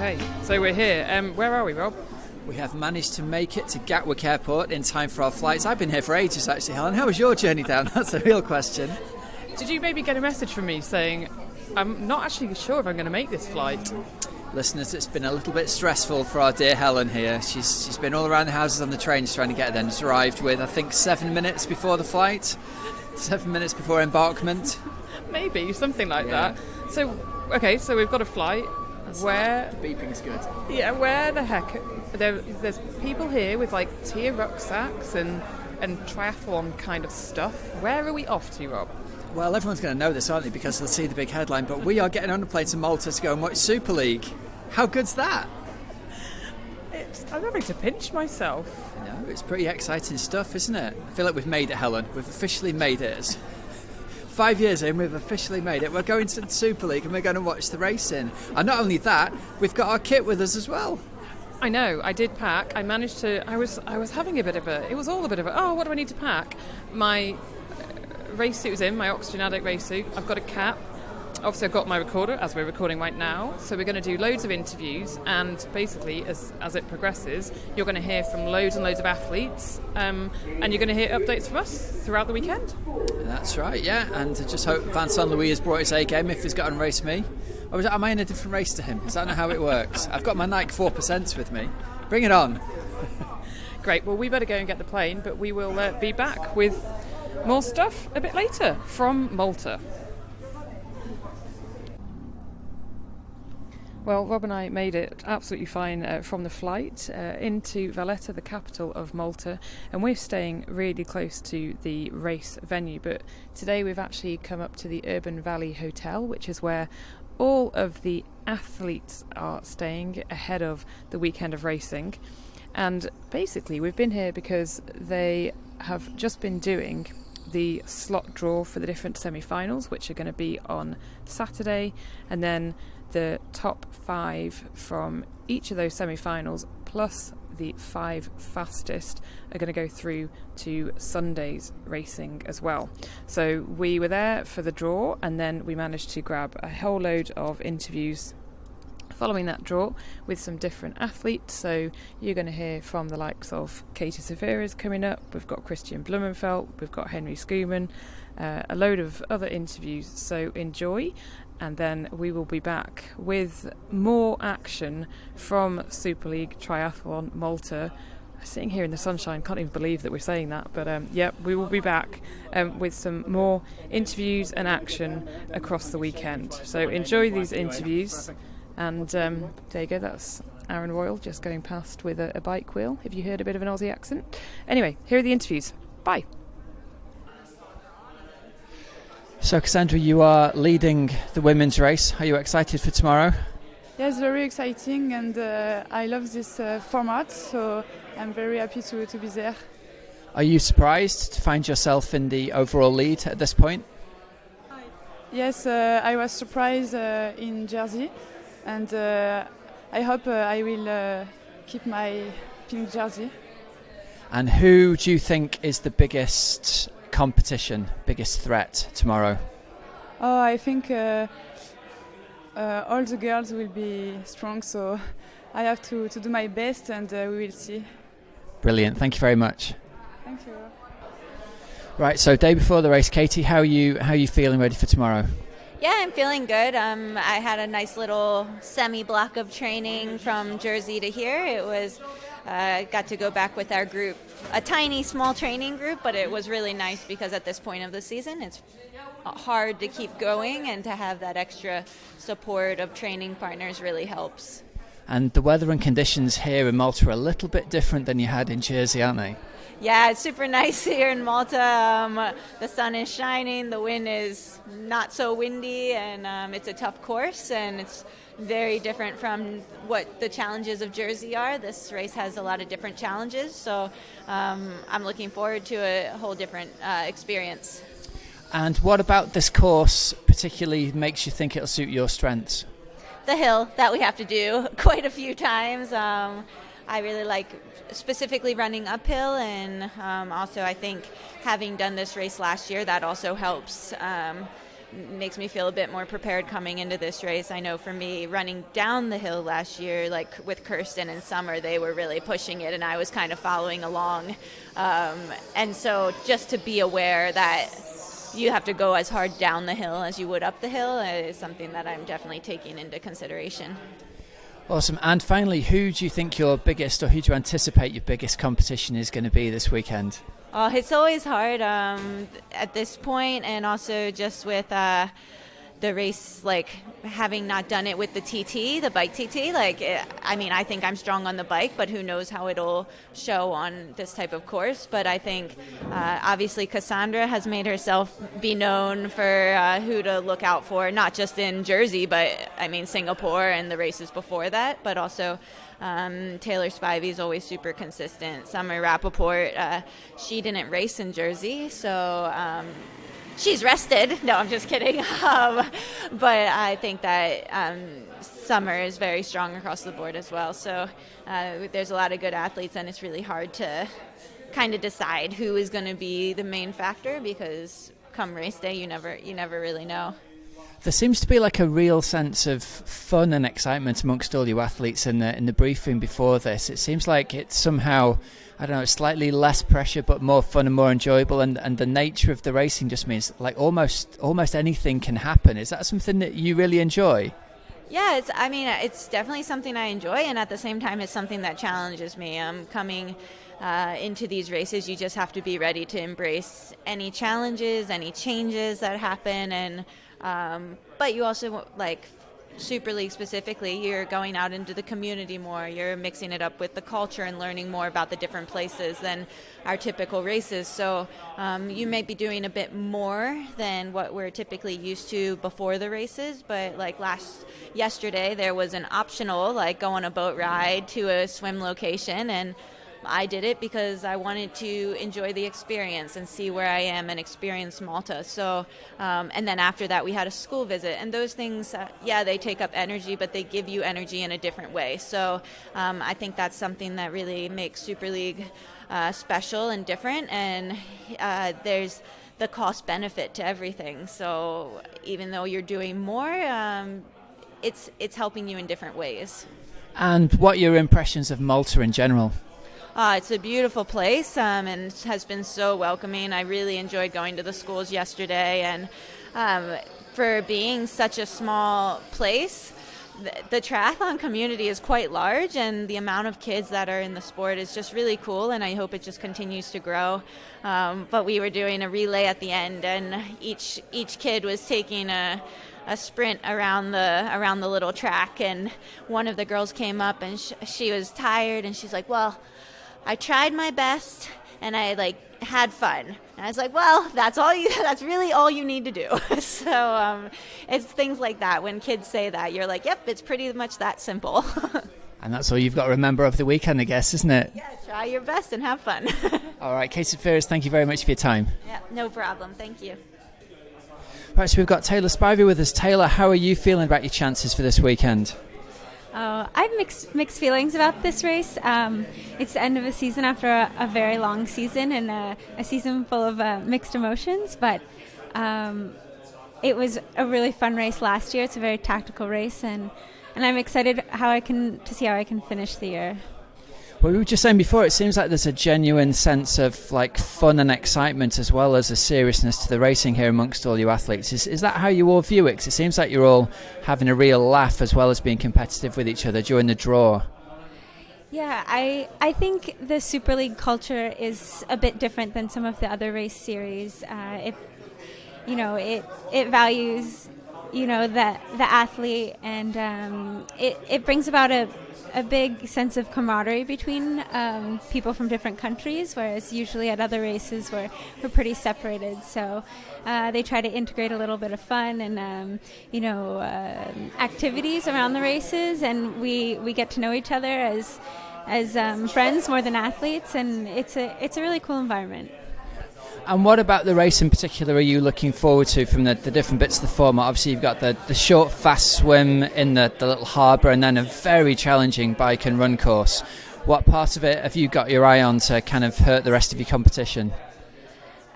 Okay, so we're here. Where are we, Rob? We have managed to make it to Gatwick Airport in time for our flights. I've been here for ages, actually, Helen. How was your journey down? That's a real question. Did you maybe get a message from me saying, I'm not actually sure if I'm going to make this flight? Listeners, it's been a little bit stressful for our dear Helen here. She's been all around the houses on the trains trying to get there, and just arrived with, I think, 7 minutes before the flight. 7 minutes before embarkment. Maybe, something like that. So, okay, so we've got a flight. Where? The beeping's good. Yeah, where the heck? There's people here with like tier rucksacks and triathlon kind of stuff. Where are we off to, Rob? Well, everyone's going to know this, aren't they? Because they'll see the big headline. But we are getting on a plane to Malta to go and watch Super League. How good's that? I'm having to pinch myself. I know, it's pretty exciting stuff, isn't it? I feel like we've made it, Helen. We've officially made it. 5 years in, we've officially made it. We're going to the Super League and we're going to watch the racing. And not only that, we've got our kit with us as well. I know, I did pack. I managed to, I was having a bit of a, it was all a bit of a, what do I need to pack? My race suit was in, my Oxygen Addict race suit. I've got a cap. Obviously, I've got my recorder, as we're recording right now. So we're going to do loads of interviews, and basically, as it progresses, you're going to hear from loads and loads of athletes, and you're going to hear updates from us throughout the weekend. That's right, yeah. And I just hope Vincent Louis has brought his A game if he's got to race me. Or am I in a different race to him? Because I don't know how it works. I've got my Nike 4% with me. Bring it on. Great. Well, we better go and get the plane, but we will be back with more stuff a bit later from Malta. Well, Rob and I made it absolutely fine from the flight into Valletta, the capital of Malta, and we're staying really close to the race venue. But today we've actually come up to the Urban Valley Hotel, which is where all of the athletes are staying ahead of the weekend of racing. And basically we've been here because they have just been doing the slot draw for the different semi-finals, which are going to be on Saturday, and then the top 5 from each of those semi-finals plus the 5 fastest are going to go through to Sunday's racing as well. So we were there for the draw, and then we managed to grab a whole load of interviews following that draw with some different athletes. So you're going to hear from the likes of Zaferes coming up. We've got Kristian Blummenfelt, we've got Henri Schoeman, a load of other interviews. So enjoy. And then we will be back with more action from Super League Triathlon Malta. Sitting here in the sunshine, can't even believe that we're saying that. But we will be back with some more interviews and action across the weekend. So enjoy these interviews. And there you go, that's Aaron Royal just going past with a bike wheel, if you heard a bit of an Aussie accent. Anyway, here are the interviews. Bye. So, Cassandra, you are leading the women's race. Are you excited for tomorrow? Yes, very exciting, and I love this format, so I'm very happy to be there. Are you surprised to find yourself in the overall lead at this point? Yes, I was surprised in Jersey, and I hope I will keep my pink jersey. And who do you think is the biggest competition, biggest threat tomorrow? Oh, I think all the girls will be strong, so I have to do my best, and we will see. Brilliant, thank you very much. Thank you. Right, so day before the race, Katie, how are you feeling ready for tomorrow? Yeah, I'm feeling good. I had a nice little semi-block of training from Jersey to here. It was got to go back with our group, a tiny, small training group, but it was really nice because at this point of the season, it's hard to keep going, and to have that extra support of training partners really helps. And the weather and conditions here in Malta are a little bit different than you had in Jersey, aren't they? Yeah, it's super nice here in Malta. The sun is shining, the wind is not so windy, and it's a tough course, and it's very different from what the challenges of Jersey are. This race has a lot of different challenges, so I'm looking forward to a whole different experience. And what about this course particularly makes you think it'll suit your strengths? The hill that we have to do quite a few times. I really like specifically running uphill, and also I think having done this race last year, that also helps makes me feel a bit more prepared coming into this race. I know for me, running down the hill last year, like with Kirsten and Summer, they were really pushing it and I was kind of following along. And so just to be aware that you have to go as hard down the hill as you would up the hill is something that I'm definitely taking into consideration. Awesome. And finally, who do you think your biggest, or who do you anticipate your biggest competition is going to be this weekend? Oh, it's always hard at this point, and also just with the race, like having not done it with the TT, the bike TT. I think I'm strong on the bike, but who knows how it'll show on this type of course. But I think obviously Cassandre has made herself be known for who to look out for, not just in Jersey, but Singapore and the races before that, but also Taylor Spivey is always super consistent. Summer Rappaport, she didn't race in Jersey, so she's rested. No, I'm just kidding. But I think that Summer is very strong across the board as well. So there's a lot of good athletes, and it's really hard to kind of decide who is going to be the main factor, because come race day, you never really know. There seems to be like a real sense of fun and excitement amongst all you athletes in the briefing before this. It seems like it's somehow, I don't know, slightly less pressure but more fun and more enjoyable, and the nature of the racing just means like almost anything can happen. Is that something that you really enjoy? Yeah, it's definitely something I enjoy, and at the same time it's something that challenges me. Coming into these races, you just have to be ready to embrace any challenges, any changes that happen, and but you also, like Super League specifically, you're going out into the community more, you're mixing it up with the culture and learning more about the different places than our typical races. So you may be doing a bit more than what we're typically used to before the races, but like yesterday there was an optional, like go on a boat ride to a swim location, and I did it because I wanted to enjoy the experience and see where I am and experience Malta. So, and then after that, we had a school visit. And those things, they take up energy, but they give you energy in a different way. So I think that's something that really makes Super League special and different. And there's the cost benefit to everything. So even though you're doing more, it's helping you in different ways. And what are your impressions of Malta in general? It's a beautiful place and has been so welcoming. I really enjoyed going to the schools yesterday, and for being such a small place, the triathlon community is quite large, and the amount of kids that are in the sport is just really cool, and I hope it just continues to grow. But we were doing a relay at the end, and each kid was taking a sprint around the little track, and one of the girls came up and she was tired, and she's like, well, I tried my best and I had fun. And I was like, well, that's really all you need to do. So it's things like that. When kids say that, you're like, yep, it's pretty much that simple. And that's all you've got to remember of the weekend, I guess, isn't it? Yeah, try your best and have fun. All right, Zaferes, thank you very much for your time. Yeah, no problem. Thank you. Right, so we've got Taylor Spivey with us. Taylor, how are you feeling about your chances for this weekend? I have mixed feelings about this race. It's the end of a season after a very long season, and a season full of mixed emotions, but it was a really fun race last year. It's a very tactical race, and I'm excited to see how I can finish the year. Well, we were just saying before, it seems like there's a genuine sense of like fun and excitement as well as a seriousness to the racing here amongst all you athletes. Is that how you all view it? 'Cause it seems like you're all having a real laugh as well as being competitive with each other during the draw. Yeah, I think the Super League culture is a bit different than some of the other race series. It values the athlete, and it brings about a big sense of camaraderie between people from different countries, whereas usually at other races we're pretty separated. So they try to integrate a little bit of fun and activities around the races, and we get to know each other as friends more than athletes, and it's a really cool environment. And what about the race in particular are you looking forward to from the different bits of the format? Obviously, you've got the short, fast swim in the little harbour, and then a very challenging bike and run course. What part of it have you got your eye on to kind of hurt the rest of your competition?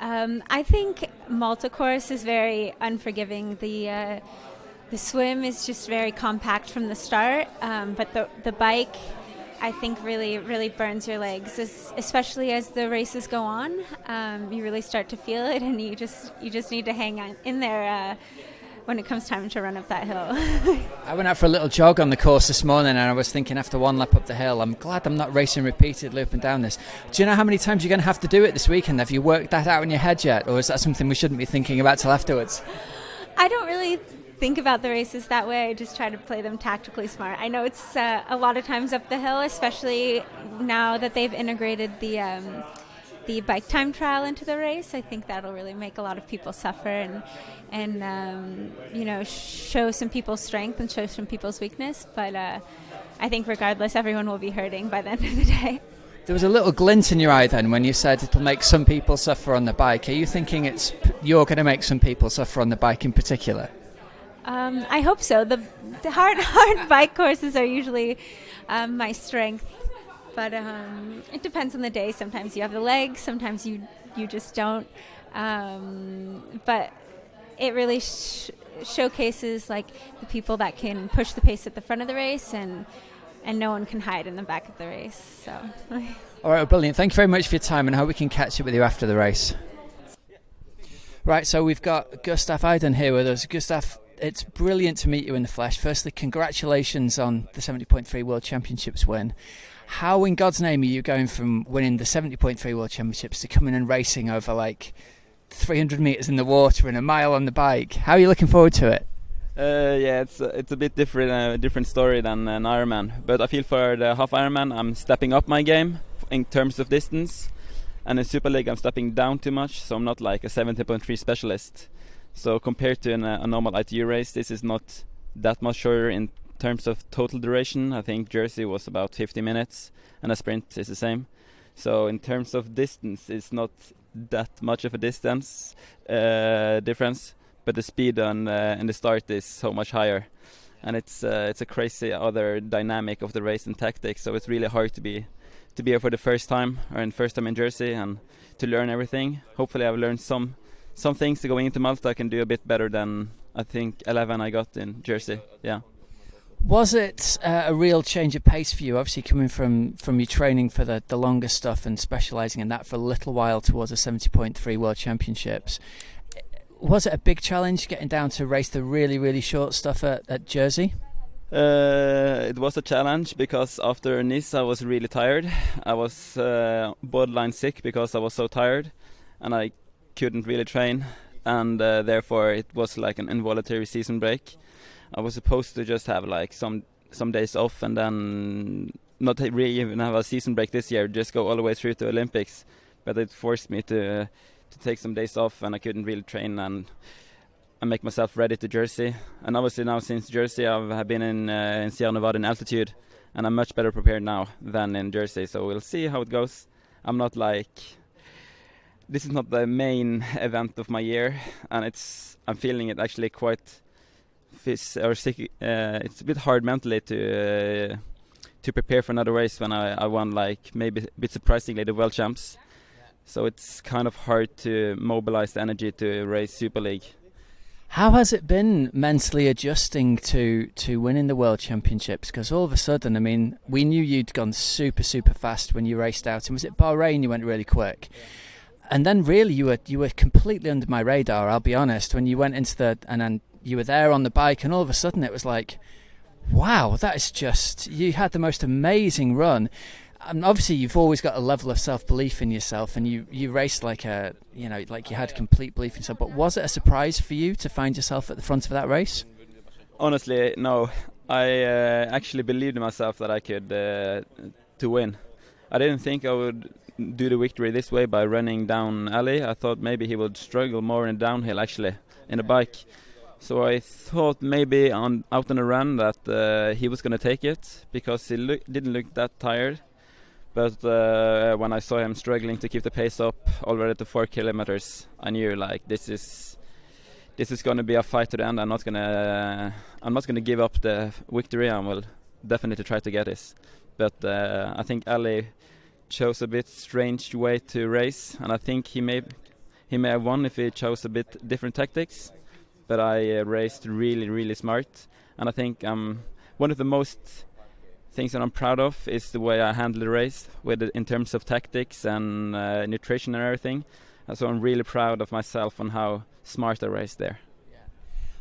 I think Malta course is very unforgiving. The swim is just very compact from the start, but the bike, I think, really burns your legs, especially as the races go on. You really start to feel it, and you just need to hang in there when it comes time to run up that hill. I went out for a little jog on the course this morning, and I was thinking after one lap up the hill, I'm glad I'm not racing repeatedly up and down this. Do you know how many times you're going to have to do it this weekend? Have you worked that out in your head yet, or is that something we shouldn't be thinking about till afterwards? I don't really think about the races that way. I just try to play them tactically smart. I know it's a lot of times up the hill, especially now that they've integrated the bike time trial into the race. I think that'll really make a lot of people suffer and show some people's strength and show some people's weakness. But I think regardless, everyone will be hurting by the end of the day. There was a little glint in your eye then when you said it'll make some people suffer on the bike. Are you thinking you're going to make some people suffer on the bike in particular? I hope so. The hard bike courses are usually my strength, but it depends on the day. Sometimes you have the legs, sometimes you just don't. But it really showcases like the people that can push the pace at the front of the race, and no one can hide in the back of the race. So. All right, well, brilliant. Thank you very much for your time, and I hope we can catch up with you after the race. Right, so we've got Gustav Iden here with us. Gustav, it's brilliant to meet you in the flesh. Firstly, congratulations on the 70.3 World Championships win. How in God's name are you going from winning the 70.3 World Championships to coming and racing over like 300 metres in the water and a mile on the bike? How are you looking forward to it? It's a bit different story than an Ironman. But I feel for the half Ironman, I'm stepping up my game in terms of distance. And in Super League, I'm stepping down too much, so I'm not like a 70.3 specialist. So compared to a normal ITU race, this is not that much shorter in terms of total duration. I think Jersey was about 50 minutes, and a sprint is the same. So in terms of distance, it's not that much of a distance difference, but the speed in the start is so much higher, and it's a crazy other dynamic of the race and tactics. So it's really hard to be here for the first time in Jersey and to learn everything. Hopefully, I've learned some things to going into Malta. I can do a bit better than I think 11 I got in Jersey. Yeah. Was it a real change of pace for you? Obviously, coming from your training for the longer stuff and specialising in that for a little while towards the 70.3 World Championships. Was it a big challenge getting down to race the really, really short stuff at Jersey? It was a challenge because after Nice I was really tired. I was borderline sick because I was so tired and I couldn't really train, and therefore it was like an involuntary season break. I was supposed to just have like some days off and then not really even have a season break this year, just go all the way through to Olympics, but it forced me to take some days off, and I couldn't really train and make myself ready to Jersey. And obviously now since Jersey I've been in Sierra Nevada in altitude, and I'm much better prepared now than in Jersey, so we'll see how it goes. This is not the main event of my year, and I'm feeling it actually quite sick. It's a bit hard mentally to prepare for another race when I won like maybe a bit surprisingly the World Champs. So it's kind of hard to mobilize the energy to race Super League. How has it been mentally adjusting to winning the World Championships? Because all of a sudden, I mean, we knew you'd gone super, super fast when you raced out. And was it Bahrain you went really quick? And then really you were completely under my radar, I'll be honest, when you went into and then you were there on the bike, and all of a sudden it was like, wow, that is just, you had the most amazing run. And obviously you've always got a level of self-belief in yourself, and you raced like you had complete belief in yourself. But was it a surprise for you to find yourself at the front of that race? Honestly, no. I actually believed in myself that I could to win. I didn't think I would do the victory this way by running down Ali. I thought maybe he would struggle more in downhill actually in the bike. So I thought maybe out on a run that he was going to take it, because he didn't look that tired. But when I saw him struggling to keep the pace up already to 4 kilometers, I knew like this is going to be a fight to the end. I'm not going to give up the victory. I will definitely try to get this. But I think Ali chose a bit strange way to race, and I think he he may have won if he chose a bit different tactics, but I raced really, really smart. And I think one of the most things that I'm proud of is the way I handled the race in terms of tactics and nutrition and everything. And so I'm really proud of myself on how smart I raced there.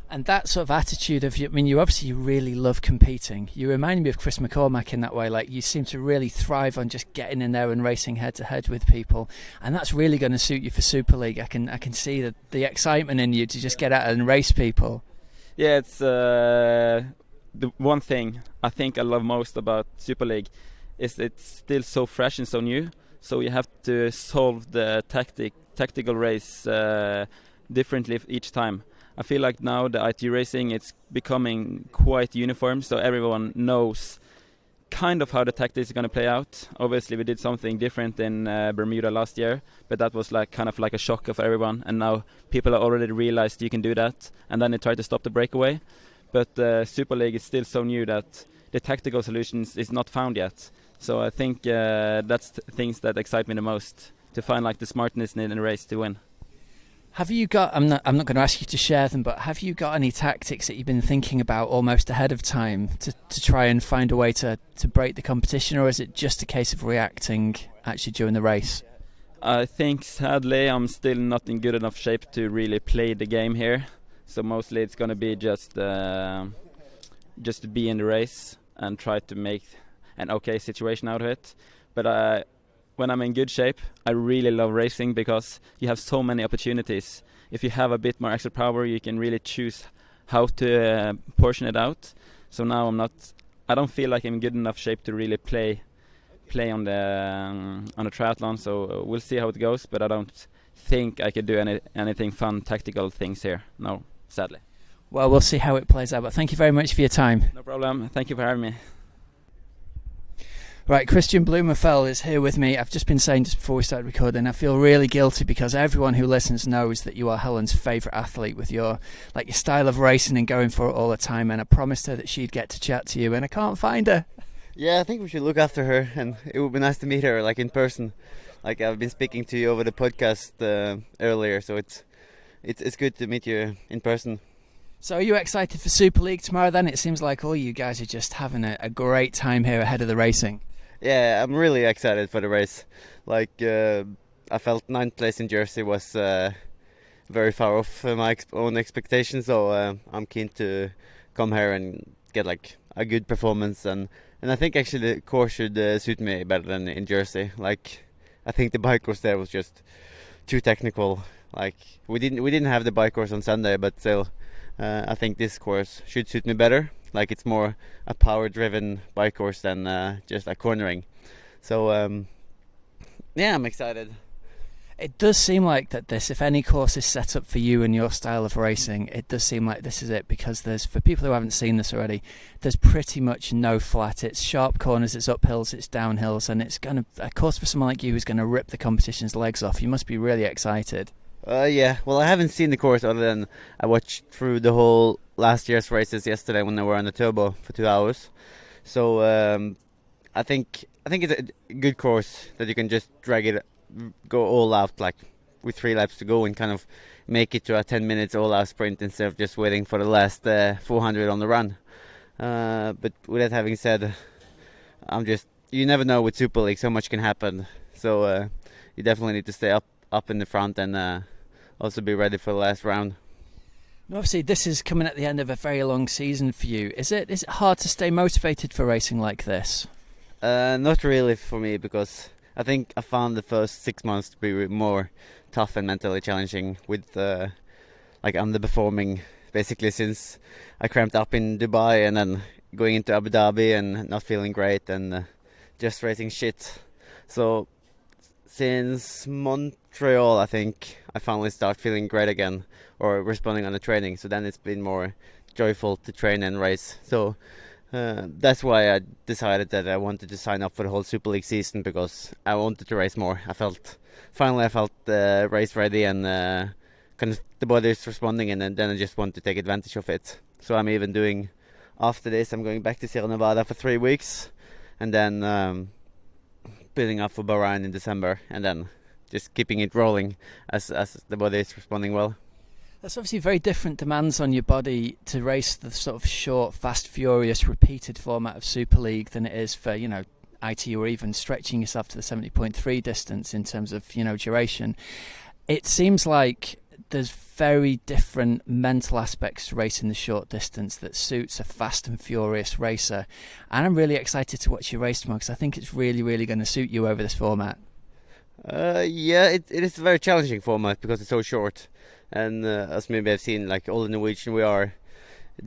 And that sort of attitude of, I mean, you obviously really love competing. You remind me of Chris McCormack in that way. Like, you seem to really thrive on just getting in there and racing head to head with people, and that's really going to suit you for Super League. I can see the excitement in you to just get out and race people. Yeah, it's the one thing I think I love most about Super League is it's still so fresh and so new. So you have to solve the tactical race differently each time. I feel like now the IT racing, it's becoming quite uniform, so everyone knows kind of how the tactics are going to play out. Obviously, we did something different in Bermuda last year, but that was like kind of like a shock of everyone. And now people have already realized you can do that, and then they try to stop the breakaway. But Super League is still so new that the tactical solutions is not found yet. So I think that's things that excite me the most, to find like the smartness in the race to win. Have you got, I'm not going to ask you to share them, but have you got any tactics that you've been thinking about almost ahead of time to try and find a way to break the competition, or is it just a case of reacting actually during the race? I think sadly I'm still not in good enough shape to really play the game here. So mostly it's going to be just to be in the race and try to make an okay situation out of it. But when I'm in good shape, I really love racing because you have so many opportunities. If you have a bit more extra power, you can really choose how to portion it out. So now I don't feel like I'm in good enough shape to really play on the triathlon. So we'll see how it goes. But I don't think I could do anything fun, tactical things here. No, sadly. Well, we'll see how it plays out. But thank you very much for your time. No problem. Thank you for having me. Right, Kristian Blummenfelt is here with me. I've just been saying just before we started recording, I feel really guilty because everyone who listens knows that you are Helen's favourite athlete with your style of racing and going for it all the time, and I promised her that she'd get to chat to you and I can't find her. Yeah, I think we should look after her, and it would be nice to meet her in person. I've been speaking to you over the podcast earlier, so it's good to meet you in person. So are you excited for Super League tomorrow then? It seems like all you guys are just having a great time here ahead of the racing. Yeah, I'm really excited for the race. I felt 9th place in Jersey was very far off my own expectations, so I'm keen to come here and get a good performance, and I think actually the course should suit me better than in Jersey. I think the bike course there was just too technical. We didn't have the bike course on Sunday, but still I think this course should suit me better. It's more a power-driven bike course than just a cornering. So, yeah, I'm excited. It does seem like that this, if any course is set up for you and your style of racing, it does seem like this is it, because for people who haven't seen this already, there's pretty much no flat. It's sharp corners, it's uphills, it's downhills, and it's a course for someone like you who's going to rip the competition's legs off. You must be really excited. Yeah, well, I haven't seen the course other than I watched through the whole last year's races yesterday when they were on the turbo for 2 hours. So I think it's a good course that you can just drag it, go all out with 3 laps to go and kind of make it to a 10 minutes all out sprint instead of just waiting for the last 400 on the run. But with that having said, you never know with Super League, so much can happen. So you definitely need to stay up in the front and also be ready for the last round. Obviously, this is coming at the end of a very long season for you. Is it hard to stay motivated for racing like this? Not really for me, because I think I found the first 6 months to be more tough and mentally challenging with underperforming basically since I cramped up in Dubai and then going into Abu Dhabi and not feeling great and just racing shit. So since Montreal, I think I finally start feeling great again, or responding on the training. So then it's been more joyful to train and race. So that's why I decided that I wanted to sign up for the whole Super League season, because I wanted to race more. I felt race ready and kind of the body's responding, and then I just want to take advantage of it. So I'm even doing, after this, I'm going back to Sierra Nevada for 3 weeks, and then building up for Bahrain in December, and then just keeping it rolling as the body is responding well. There's obviously very different demands on your body to race the sort of short, fast, furious, repeated format of Super League than it is for, IT or even stretching yourself to the 70.3 distance in terms of, duration. It seems like there's very different mental aspects to racing the short distance that suits a fast and furious racer. And I'm really excited to watch you race tomorrow because I think it's really, really going to suit you over this format. It is a very challenging format because it's so short. And as maybe I've seen, like all the Norwegian, we are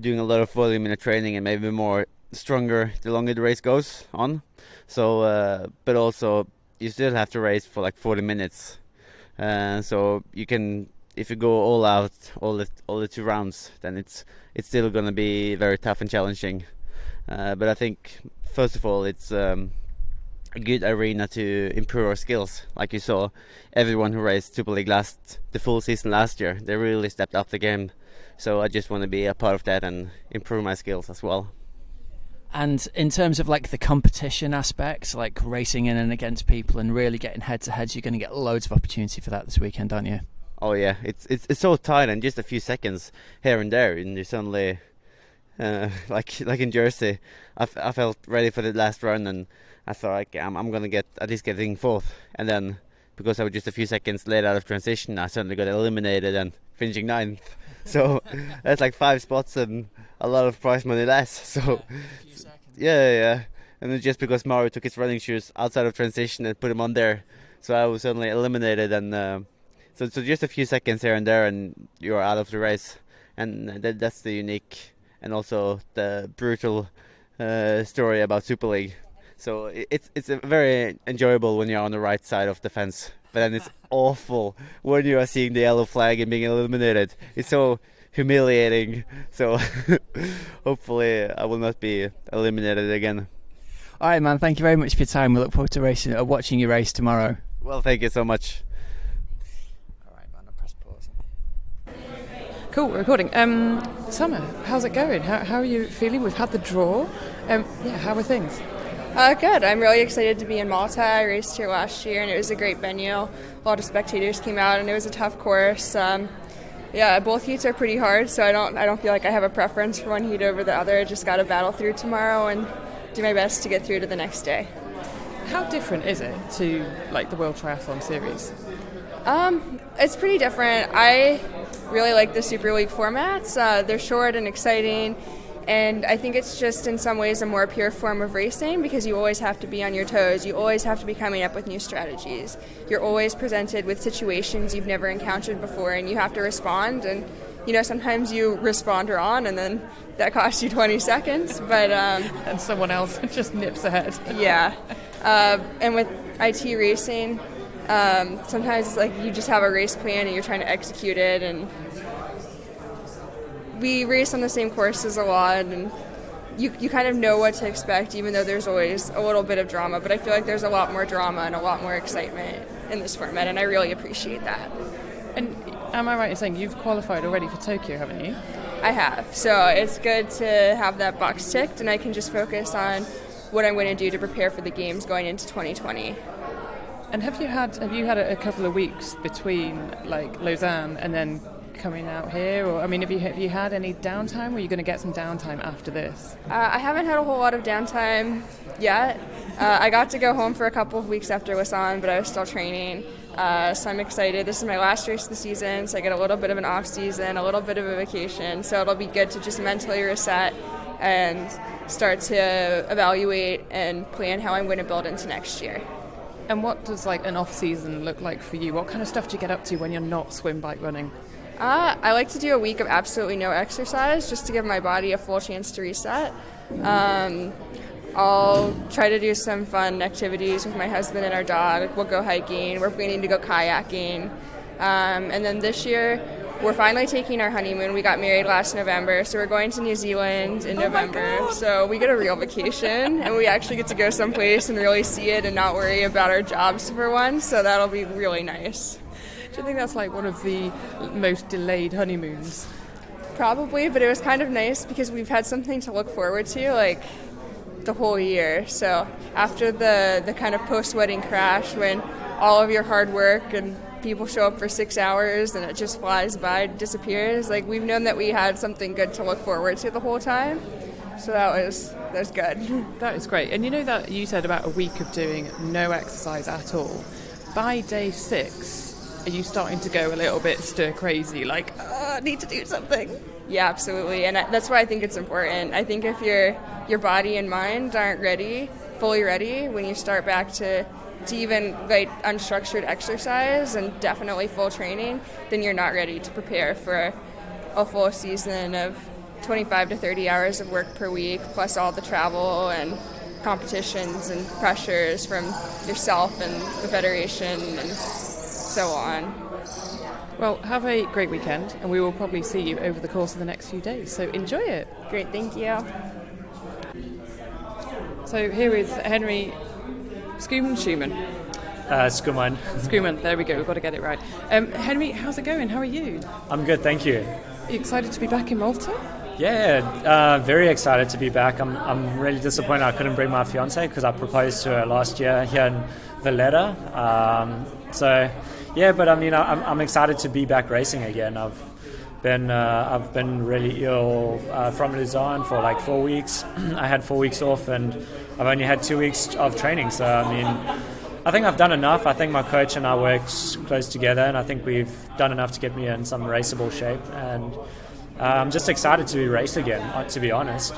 doing a lot of volume in the training and maybe more stronger the longer the race goes on. So, but also you still have to race for like 40 minutes. So you can, if you go all out, all the 2 rounds, then it's still going to be very tough and challenging. But I think first of all, it's a good arena to improve our skills. Like you saw, everyone who raced Super League the full season last year, they really stepped up the game. So I just want to be a part of that and improve my skills as well. And in terms of like the competition aspects, like racing in and against people and really getting head to heads, you're going to get loads of opportunity for that this weekend, aren't you? Oh yeah, it's so tight, and just a few seconds here and there, and you suddenly, like in Jersey, I felt ready for the last run, and I thought I'm gonna get at least getting 4th, and then because I was just a few seconds late out of transition, I suddenly got eliminated and finishing 9th. So that's like 5 spots and a lot of prize money less. So yeah, and then just because Mario took his running shoes outside of transition and put them on there, so I was suddenly eliminated, and so just a few seconds here and there, and you're out of the race, and that's the unique and also the brutal story about Super League. So it's a very enjoyable when you're on the right side of the fence, but then it's awful when you are seeing the yellow flag and being eliminated. It's so humiliating. So hopefully I will not be eliminated again. All right, man. Thank you very much for your time. We look forward to watching you race tomorrow. Well, thank you so much. All right, man. I'll press pause. Cool, we're recording. Summer, how's it going? How are you feeling? We've had the draw. How are things? Good. I'm really excited to be in Malta. I raced here last year, and it was a great venue. A lot of spectators came out, and it was a tough course. Both heats are pretty hard, so I don't feel like I have a preference for one heat over the other. I just got to battle through tomorrow and do my best to get through to the next day. How different is it to like the World Triathlon Series? It's pretty different. I really like the Super League formats. They're short and exciting. And I think it's just in some ways a more pure form of racing because you always have to be on your toes. You always have to be coming up with new strategies. You're always presented with situations you've never encountered before, and you have to respond. And, sometimes you respond wrong, and then that costs you 20 seconds. But and someone else just nips ahead. Yeah. And with IT racing, sometimes it's like you just have a race plan and you're trying to execute it, and we race on the same courses a lot, and you kind of know what to expect, even though there's always a little bit of drama. But I feel like there's a lot more drama and a lot more excitement in this format, and I really appreciate that. And am I right in saying you've qualified already for Tokyo, haven't you? I have. So it's good to have that box ticked, and I can just focus on what I'm going to do to prepare for the games going into 2020. And have you had a couple of weeks between like Lausanne and then coming out here, or have you had any downtime, or are you going to get some downtime after this? I haven't had a whole lot of downtime yet. I got to go home for a couple of weeks after Lausanne, but I was still training, so I'm excited. This is my last race of the season, so I get a little bit of an off season, a little bit of a vacation, so it'll be good to just mentally reset and start to evaluate and plan how I'm going to build into next year. And what does like an off season look like for you? What kind of stuff do you get up to when you're not swim bike running? I like to do a week of absolutely no exercise just to give my body a full chance to reset. I'll try to do some fun activities with my husband and our dog. We'll go hiking. We're planning to go kayaking. And then this year, we're finally taking our honeymoon. We got married last November, so we're going to New Zealand in November. So we get a real vacation, and we actually get to go someplace and really see it and not worry about our jobs for once. So that'll be really nice. Do you think that's like one of the most delayed honeymoons? Probably, but it was kind of nice because we've had something to look forward to like the whole year. So after the kind of post-wedding crash when all of your hard work and people show up for 6 hours and it just flies by, disappears. Like, we've known that we had something good to look forward to the whole time. So that was good. That is great. And you know that you said about a week of doing no exercise at all. By day 6, are you starting to go a little bit stir crazy, like, I need to do something? Yeah, absolutely. And that's why I think it's important. I think if your body and mind aren't fully ready, when you start back to even like unstructured exercise and definitely full training, then you're not ready to prepare for a full season of 25 to 30 hours of work per week, plus all the travel and competitions and pressures from yourself and the federation and so on. Well, have a great weekend, and we will probably see you over the course of the next few days, so enjoy it. Great, thank you. So here is Henri Schoeman. Schoeman, there we go, we've got to get it right. Henri, how's it going? How are you? I'm good, thank you. Are you excited to be back in Malta? Yeah, very excited to be back. I'm really disappointed I couldn't bring my fiancée because I proposed to her last year here in Valletta. But I mean, I'm excited to be back racing again. I've been really ill from Lausanne for like 4 weeks. I had 4 weeks off and I've only had 2 weeks of training. So, I mean, I think I've done enough. I think my coach and I worked close together and I think we've done enough to get me in some raceable shape. And I'm just excited to race again, to be honest.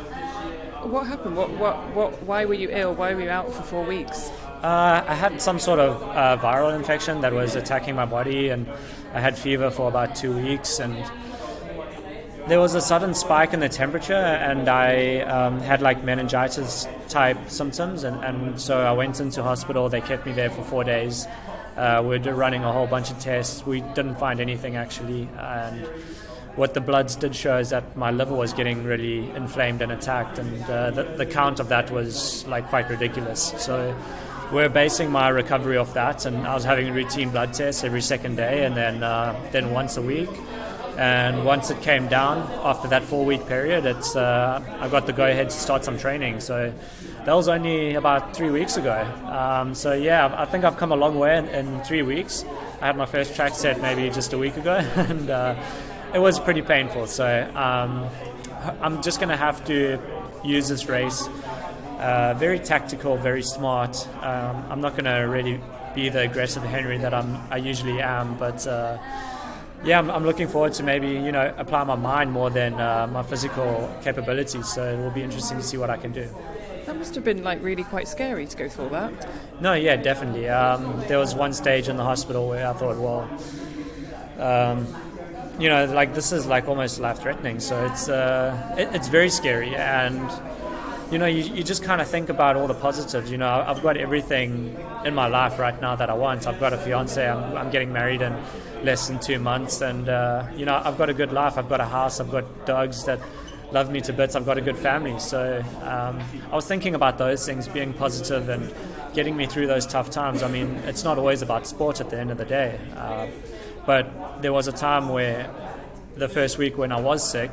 What happened? Why were you ill? Why were you out for 4 weeks? I had some sort of viral infection that was attacking my body and I had fever for about 2 weeks and there was a sudden spike in the temperature and I had like meningitis type symptoms and so I went into hospital. They kept me there for 4 days. We were running a whole bunch of tests. We didn't find anything actually, and what the bloods did show is that my liver was getting really inflamed and attacked, and the count of that was like quite ridiculous. So we're basing my recovery off that, and I was having routine blood tests every second day and then once a week. And once it came down after that 4 week period, I got the go ahead to start some training. So that was only about 3 weeks ago. I think I've come a long way in 3 weeks. I had my first track set maybe just a week ago, and it was pretty painful. So I'm just going to have to use this race very tactical, very smart. I'm not going to really be the aggressive Henri that I usually am, but I'm looking forward to maybe apply my mind more than my physical capabilities. So it will be interesting to see what I can do. That must have been like really quite scary to go through all that. No, yeah, definitely. There was one stage in the hospital where I thought, well, like this is like almost life-threatening. So it's very scary, and you just kind of think about all the positives. I've got everything in my life right now that I want. I've got a fiance. I'm getting married in less than 2 months, and I've got a good life. I've got a house. I've got dogs that love me to bits. I've got a good family. So I was thinking about those things, being positive and getting me through those tough times. I mean, it's not always about sport at the end of the day. But there was a time where the first week when I was sick,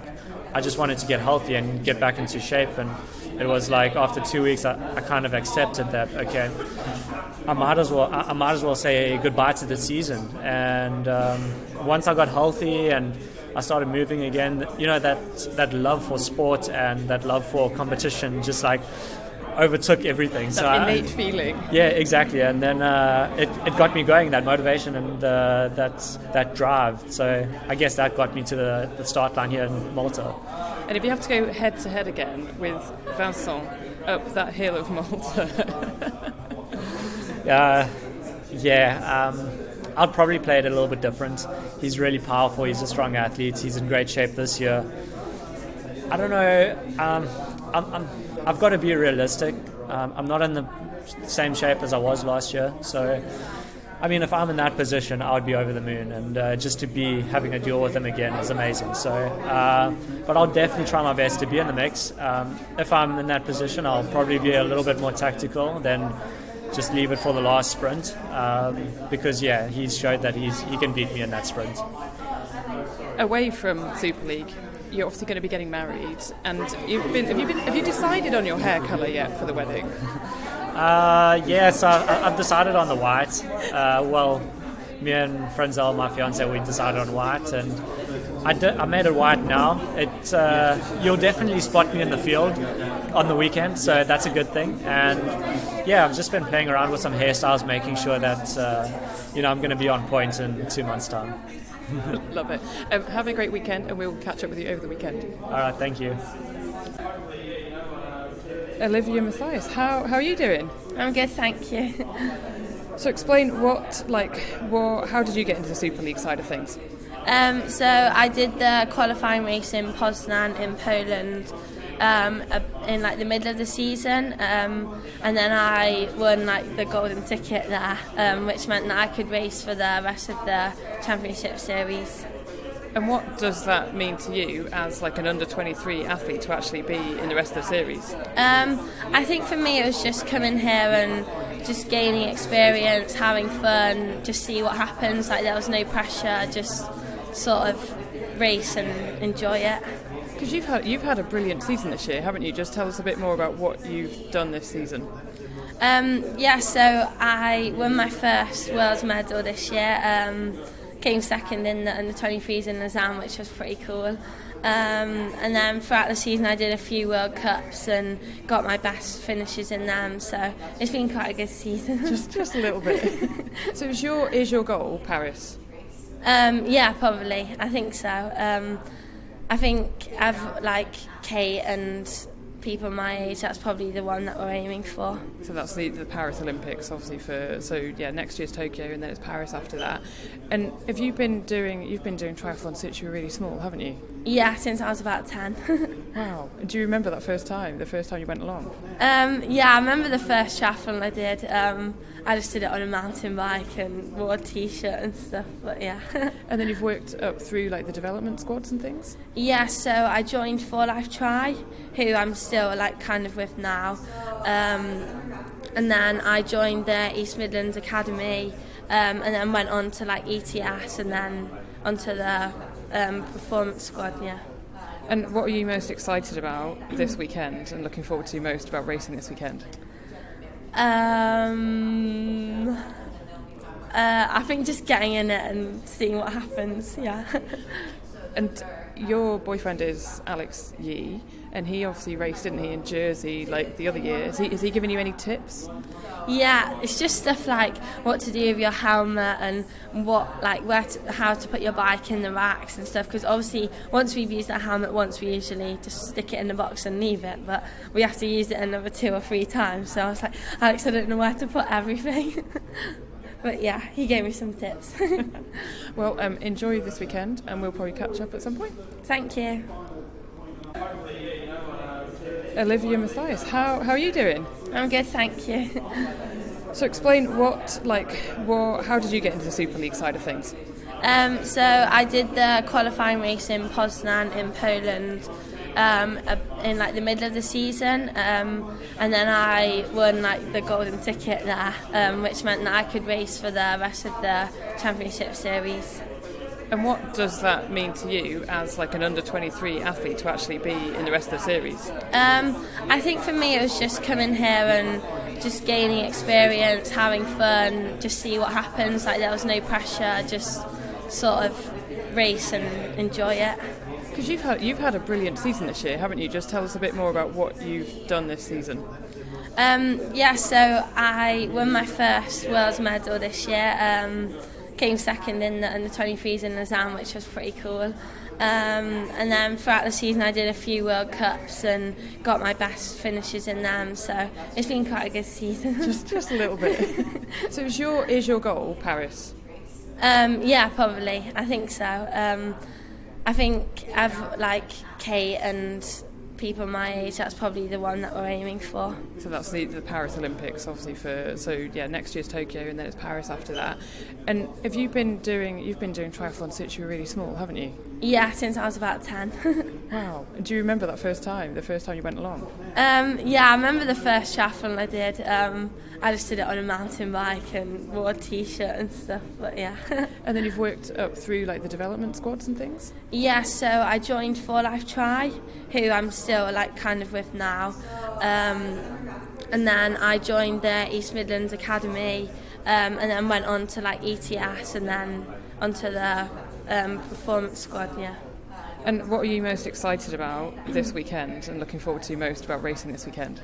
I just wanted to get healthy and get back into shape. And it was like after 2 weeks, I kind of accepted that, okay, I might as well say goodbye to the season. And once I got healthy and I started moving again, that love for sport and that love for competition just like overtook everything. That innate feeling. Yeah, exactly. And then it got me going, that motivation and that drive. So I guess that got me to the start line here in Malta. And if you have to go head to head again with Vincent up that hill of Malta, I'll probably play it a little bit different. He's really powerful. He's a strong athlete. He's in great shape this year. I don't know. I've got to be realistic. I'm not in the same shape as I was last year. So, I mean, if I'm in that position, I would be over the moon. And just to be having a deal with him again is amazing. So, but I'll definitely try my best to be in the mix. If I'm in that position, I'll probably be a little bit more tactical than just leave it for the last sprint, because he's showed that he can beat me in that sprint. Away from Super League, you're obviously going to be getting married, and have you decided on your hair colour yet for the wedding? So I've decided on the white. Me and Frenzel, my fiance, we decided on white, and I made it white now. You'll definitely spot me in the field on the weekend, so that's a good thing. And I've just been playing around with some hairstyles, making sure that I'm going to be on point in 2 months' time. Love it. Have a great weekend, and we'll catch up with you over the weekend. All right, thank you. Olivia, Mathias, how are you doing? I'm good, thank you. So explain how did you get into the Super League side of things? So I did the qualifying race in Poznan in Poland in the middle of the season, and then I won the golden ticket there, which meant that I could race for the rest of the championship series. And what does that mean to you as an under-23 athlete to actually be in the rest of the series? I think for me it was just coming here and just gaining experience, having fun, just see what happens. There was no pressure, just sort of race and enjoy it. Because you've had a brilliant season this year, haven't you? Just tell us a bit more about what you've done this season. So I won my first world medal this year. Came second in the under-23s in Lausanne, which was pretty cool. And then throughout the season I did a few World Cups and got my best finishes in them, so it's been quite a good season. just a little bit. So is your goal Paris? Probably. I think so. I think Kate and people my age, that's probably the one that we're aiming for. So that's the Paris Olympics, obviously. Next year's Tokyo, and then it's Paris after that. And you've been doing triathlon since you were really small, haven't you? Yeah, since I was about 10. Wow. Do you remember that first time you went along? I remember the first triathlon I did. I just did it on a mountain bike and wore a t-shirt and stuff, but yeah. And then you've worked up through the development squads and things? Yeah, so I joined For Life Tri, who I'm still kind of with now. And then I joined the East Midlands Academy, and then went on to ETS and then onto the performance squad, yeah. And what are you most excited about this weekend and looking forward to most about racing this weekend? I think just getting in it and seeing what happens, yeah. And your boyfriend is Alex Yee, and he obviously raced, didn't he, in Jersey the other year. Is he giving you any tips? Yeah, it's just stuff like what to do with your helmet and how to put your bike in the racks and stuff, because obviously once we've used our helmet once we usually just stick it in the box and leave it, but we have to use it another 2 or 3 times, so I was like, Alex, I don't know where to put everything. But yeah, he gave me some tips. Well, enjoy this weekend and we'll probably catch up at some point. Thank you. Olivia, Mathias, how are you doing? I'm good, thank you. So explain how did you get into the Super League side of things? So I did the qualifying race in Poznan in Poland in the middle of the season, and then I won the golden ticket there, which meant that I could race for the rest of the championship series. And what does that mean to you as an under-23 athlete to actually be in the rest of the series? I think for me it was just coming here and just gaining experience, having fun, just see what happens. There was no pressure, just sort of race and enjoy it. Because you've had a brilliant season this year, haven't you? Just tell us a bit more about what you've done this season. So I won my first world medal this year. Came second in the under-23s in Lausanne, which was pretty cool. And then throughout the season I did a few World Cups and got my best finishes in them, so it's been quite a good season. just a little bit. So is your goal Paris? Probably. I think so. I think Kate and people my age, that's probably the one that we're aiming for. So that's the Paris Olympics, obviously. Next year's Tokyo, and then it's Paris after that. And you've been doing triathlon since you were really small, haven't you? Yeah, since I was about 10. Wow. Do you remember that first time you went along? I remember the first triathlon I did. I just did it on a mountain bike and wore a t-shirt and stuff, but yeah. And then you've worked up through the development squads and things? Yeah, so I joined For Life Tri, who I'm still kind of with now. and then I joined the East Midlands Academy, and then went on to like ETS, and then onto the performance squad. Yeah. And what are you most excited about this weekend and looking forward to most about racing this weekend?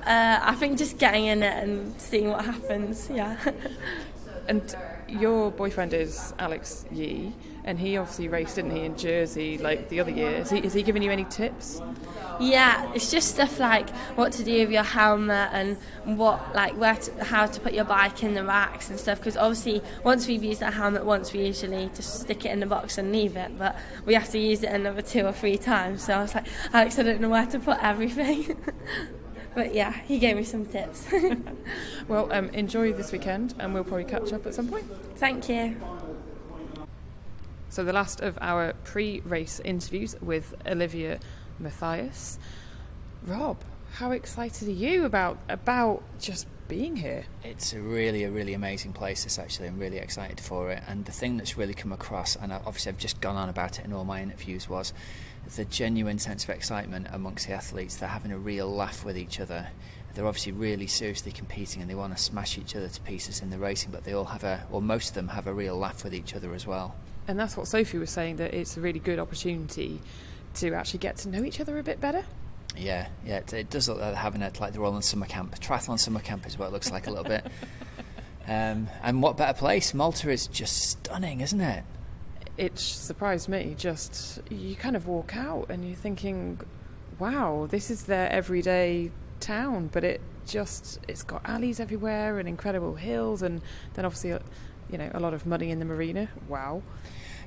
I think just getting in it and seeing what happens, yeah. And your boyfriend is Alex Yee, and he obviously raced, didn't he, in Jersey like the other year. Is he giving you any tips? Yeah, it's just stuff like what to do with your helmet and how to put your bike in the racks and stuff, because obviously once we've used our helmet once, we usually just stick it in the box and leave it, but we have to use it another 2 or 3 times. So I was like, Alex, I don't know where to put everything. But yeah, he gave me some tips. Well, enjoy this weekend, and we'll probably catch up at some point. Thank you. So the last of our pre-race interviews with Olivia, Mathias. Rob, how excited are you about just being here? It's a really amazing place, this actually. I'm really excited for it, and the thing that's really come across, and obviously I've just gone on about it in all my interviews, was the genuine sense of excitement amongst the athletes. They're having a real laugh with each other. They're obviously really seriously competing and they want to smash each other to pieces in the racing, but they all most of them have a real laugh with each other as well. And that's what Sophie was saying, that it's a really good opportunity to actually get to know each other a bit better. Yeah, it does look like they're having it like they're all in summer camp. Triathlon summer camp is what it looks like a little bit. And what better place? Malta is just stunning, isn't it? It surprised me. Just, you kind of walk out and you're thinking, wow, this is their everyday town, but it's got alleys everywhere and incredible hills, and then obviously a lot of money in the marina. Wow.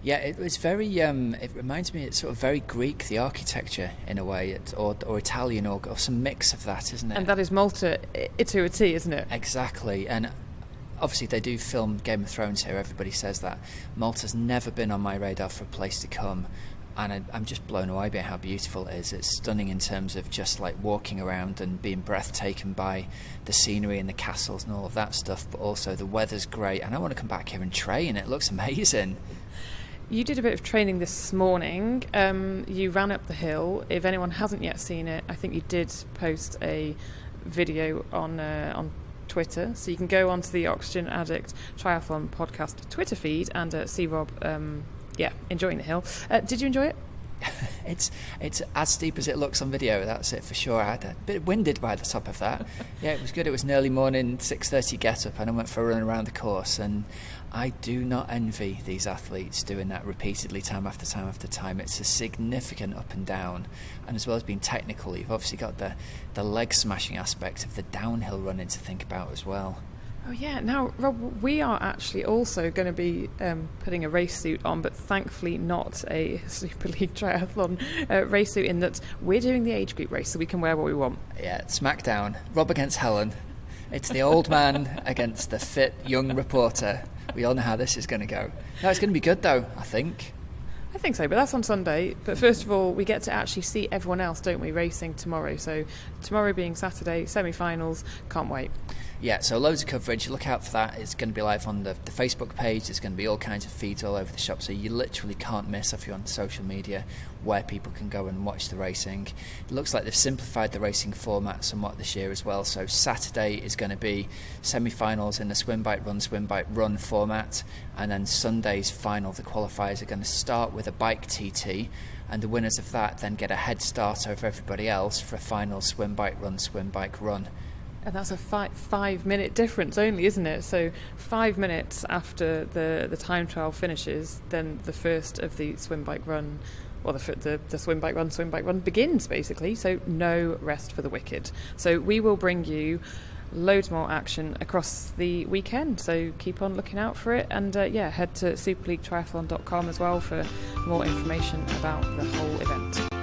Yeah, it was very. It reminds me, it's sort of very Greek, the architecture in a way, or Italian, or some mix of that, isn't it? And that is Malta to a T, isn't it? Exactly, and obviously they do film Game of Thrones here. Everybody says that. Malta's never been on my radar for a place to come, and I'm just blown away by how beautiful it is. It's stunning in terms of just like walking around and being breathtaken by the scenery and the castles and all of that stuff, but also the weather's great, and I want to come back here and train. It looks amazing. You did a bit of training this morning. You ran up the hill. If anyone hasn't yet seen it, I think you did post a video on Twitter, so you can go onto the Oxygen Addict Triathlon podcast Twitter feed and see Rob enjoying the hill. Did you enjoy it? It's as steep as it looks on video, that's it for sure. I had a bit winded by the top of that. Yeah, it was good. It was an early morning 6:30 get up, and I went for a run around the course, and I do not envy these athletes doing that repeatedly, time after time after time. It's a significant up and down, and as well as being technical, you've obviously got the leg smashing aspect of the downhill running to think about as well. Oh yeah, now Rob, we are actually also going to be putting a race suit on, but thankfully not a Super League Triathlon race suit, in that we're doing the age group race, so we can wear what we want. Yeah, smackdown. Rob against Helen. It's the old man against the fit young reporter. We all know how this is going to go. No, it's going to be good though, I think. I think so, but that's on Sunday. But first of all, we get to actually see everyone else, don't we, racing tomorrow. So tomorrow being Saturday, semi-finals, can't wait. Yeah, so loads of coverage. Look out for that. It's going to be live on the Facebook page. There's going to be all kinds of feeds all over the shop, so you literally can't miss if you're on social media where people can go and watch the racing. It looks like they've simplified the racing format somewhat this year as well. So Saturday is going to be semi-finals in the swim, bike, run format, and then Sunday's final, the qualifiers are going to start with a bike TT, and the winners of that then get a head start over everybody else for a final swim, bike, run. And that's a 5-minute difference only, isn't it? So 5 minutes after the time trial finishes, then the first of the swim, bike, run, or the swim, bike, run begins, basically. So no rest for the wicked. So we will bring you loads more action across the weekend, so keep on looking out for it, and head to superleaguetriathlon.com as well for more information about the whole event.